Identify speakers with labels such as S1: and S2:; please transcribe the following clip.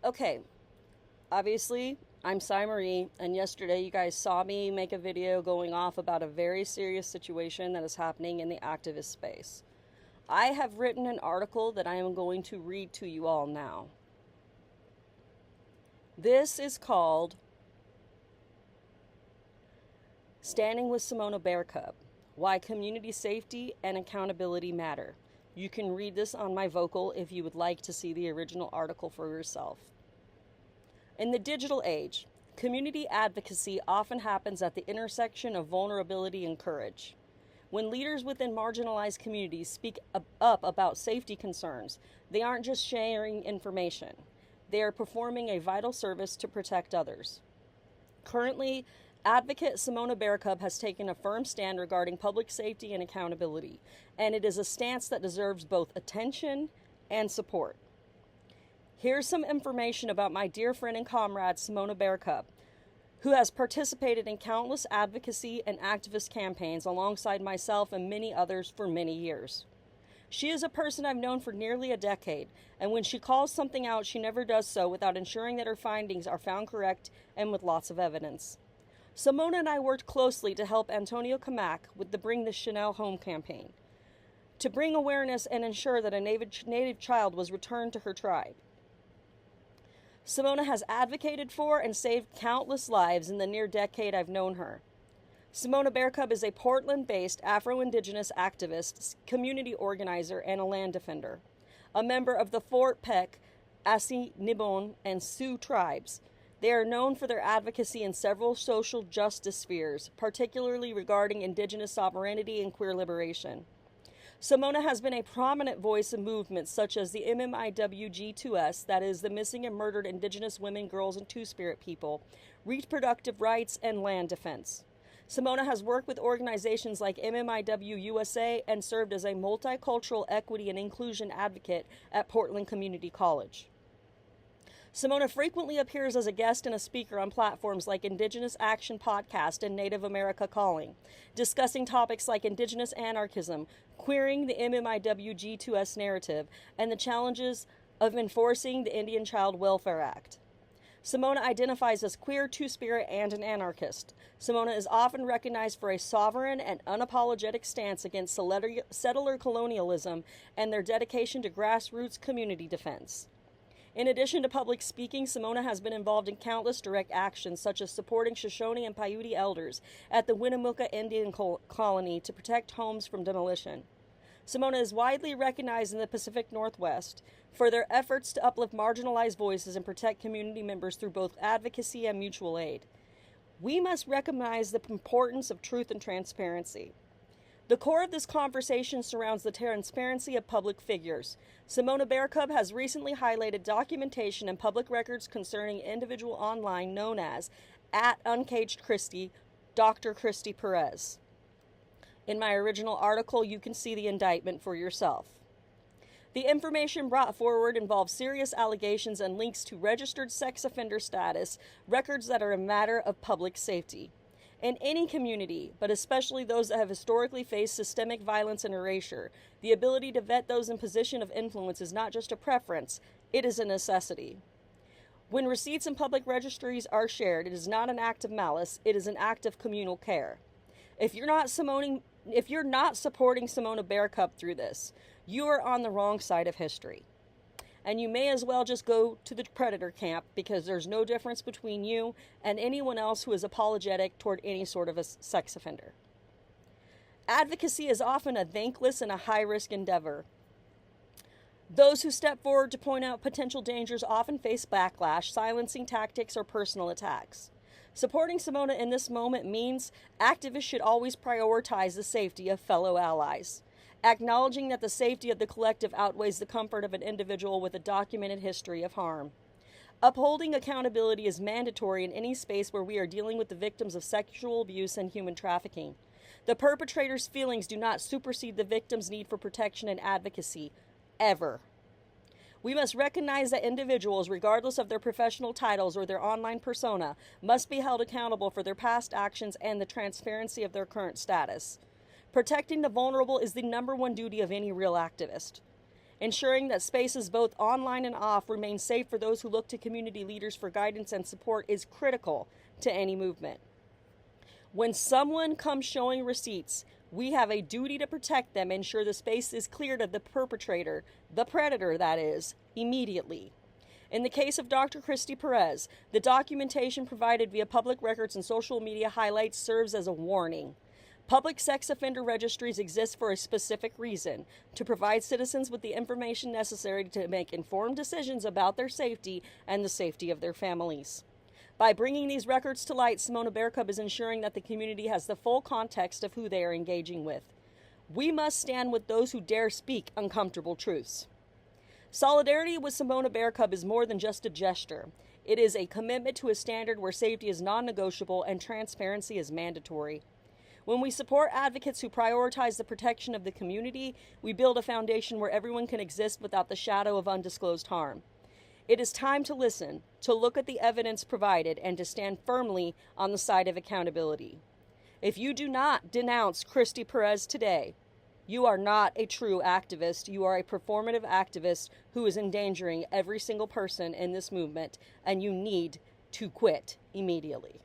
S1: Okay, obviously, I'm Marie, and yesterday you guys saw me make a video going off about a very serious situation that is happening in the activist space. I have written an article that I am going to read to you all now. This is called Standing with Simona Bearcub, Why Community Safety and Accountability Matter. You can read this on my vocal if you would like to see the original article for yourself. In the digital age, community advocacy often happens at the intersection of vulnerability and courage. When leaders within marginalized communities speak up about safety concerns, they aren't just sharing information. They are performing a vital service to protect others. Currently, advocate Simona Bearcub has taken a firm stand regarding public safety and accountability, and it is a stance that deserves both attention and support. Here's some information about my dear friend and comrade, Simona Bearcub, who has participated in countless advocacy and activist campaigns alongside myself and many others for many years. She is a person I've known for nearly a decade, and when she calls something out, she never does so without ensuring that her findings are found correct and with lots of evidence. Simona and I worked closely to help Antonio Camac with the Bring the Chanel Home campaign, to bring awareness and ensure that a native child was returned to her tribe. Simona has advocated for and saved countless lives in the near decade I've known her. Simona Bearcub is a Portland-based Afro-Indigenous activist, community organizer, and a land defender. A member of the Fort Peck, Assiniboine, and Sioux tribes. They are known for their advocacy in several social justice spheres, particularly regarding Indigenous sovereignty and queer liberation. Simona has been a prominent voice in movements such as the MMIWG2S, that is, the Missing and Murdered Indigenous Women, Girls, and Two-Spirit People, reproductive rights, and land defense. Simona has worked with organizations like MMIW USA and served as a multicultural equity and inclusion advocate at Portland Community College. Simona frequently appears as a guest and a speaker on platforms like Indigenous Action Podcast and Native America Calling, discussing topics like Indigenous anarchism, queering the MMIWG2S narrative, and the challenges of enforcing the Indian Child Welfare Act. Simona identifies as queer, two-spirit, and an anarchist. Simona is often recognized for a sovereign and unapologetic stance against settler colonialism and their dedication to grassroots community defense. In addition to public speaking, Simona has been involved in countless direct actions, such as supporting Shoshone and Paiute elders at the Winnemucca Indian Colony to protect homes from demolition. Simona is widely recognized in the Pacific Northwest for their efforts to uplift marginalized voices and protect community members through both advocacy and mutual aid. We must recognize the importance of truth and transparency. The core of this conversation surrounds the transparency of public figures. Simona Bearcub has recently highlighted documentation and public records concerning an individual online known as @UncagedChristy, Dr. Christy Perez. In my original article, you can see the indictment for yourself. The information brought forward involves serious allegations and links to registered sex offender status, records that are a matter of public safety. In any community, but especially those that have historically faced systemic violence and erasure, the ability to vet those in position of influence is not just a preference, it is a necessity. When receipts and public registries are shared, it is not an act of malice, it is an act of communal care. If you're not supporting Simona Bearcub through this, you are on the wrong side of history. And you may as well just go to the predator camp, because there's no difference between you and anyone else who is apologetic toward any sort of a sex offender. Advocacy is often a thankless and a high-risk endeavor. Those who step forward to point out potential dangers often face backlash, silencing tactics, or personal attacks. Supporting Simona in this moment means activists should always prioritize the safety of fellow allies, acknowledging that the safety of the collective outweighs the comfort of an individual with a documented history of harm. Upholding accountability is mandatory in any space where we are dealing with the victims of sexual abuse and human trafficking. The perpetrator's feelings do not supersede the victim's need for protection and advocacy, ever. We must recognize that individuals, regardless of their professional titles or their online persona, must be held accountable for their past actions and the transparency of their current status. Protecting the vulnerable is the number one duty of any real activist. Ensuring that spaces both online and off remain safe for those who look to community leaders for guidance and support is critical to any movement. When someone comes showing receipts, we have a duty to protect them and ensure the space is cleared of the perpetrator, the predator that is, immediately. In the case of Dr. Christy Perez, the documentation provided via public records and social media highlights serves as a warning. Public sex offender registries exist for a specific reason: to provide citizens with the information necessary to make informed decisions about their safety and the safety of their families. By bringing these records to light, Simona Bearcub is ensuring that the community has the full context of who they are engaging with. We must stand with those who dare speak uncomfortable truths. Solidarity with Simona Bearcub is more than just a gesture. It is a commitment to a standard where safety is non-negotiable and transparency is mandatory. When we support advocates who prioritize the protection of the community, we build a foundation where everyone can exist without the shadow of undisclosed harm. It is time to listen, to look at the evidence provided, and to stand firmly on the side of accountability. If you do not denounce Christy Perez today, you are not a true activist. You are a performative activist who is endangering every single person in this movement, and you need to quit immediately.